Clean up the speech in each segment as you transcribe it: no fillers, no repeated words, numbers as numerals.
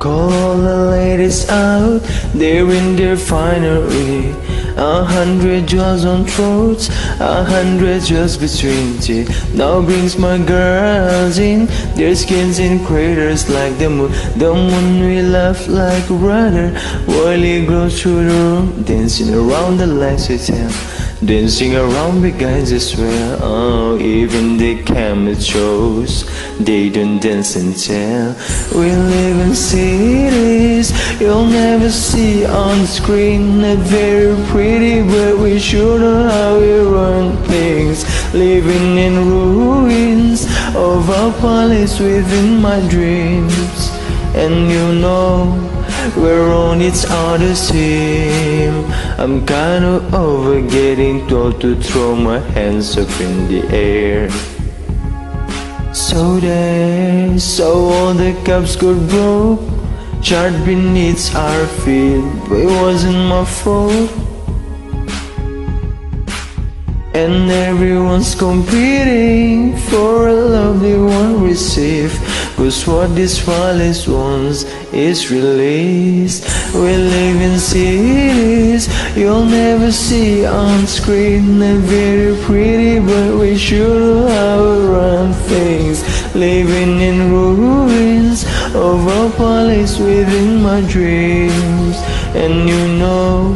Call all the ladies out, they're in their finery. 100 jewels on throats, 100 jewels between teeth. Now brings my girls in, their skins in craters like the moon. The moon we laugh like a brother, while he grows through the room, dancing around the lights we tell. Dancing around big guys as well. Oh, even the camera shows, they don't dance and tell. We live in cities you'll never see on screen. Not very pretty, but we sure know how we run things. Living in ruins of a palace within my dreams. And you know we're on each other's team. I'm kinda over getting told to throw my hands up in the air. So there, so all the cups got broke, charred beneath our feet, but it wasn't my fault. And everyone's competing for a love they won't receive, 'cause what this palace wants is released. We live in cities you'll never see on screen. Not very pretty, but we sure know how to run things. Living in ruins of a palace within my dreams. And you know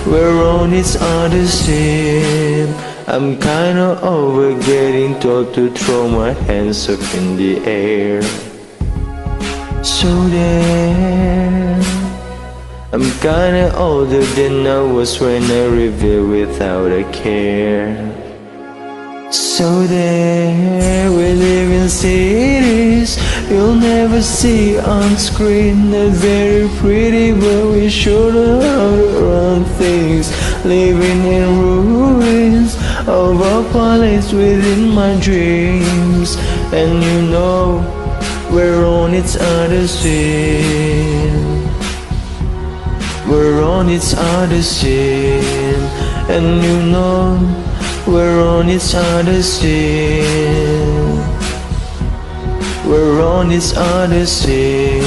we're on each other's team. I'm kinda over getting told to throw my hands up in the air. So there, I'm kinda older than I was when I revealed without a care. So there, we live in cities you'll never see on screen. Not very pretty, but we sure know how to run things. Living in ruins of a palace within my dreams. And you know we're on each other's team. We're on each other's team. And you know we're on each other's team. We're on each other's team.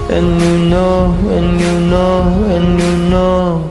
And you know, and you know, and you know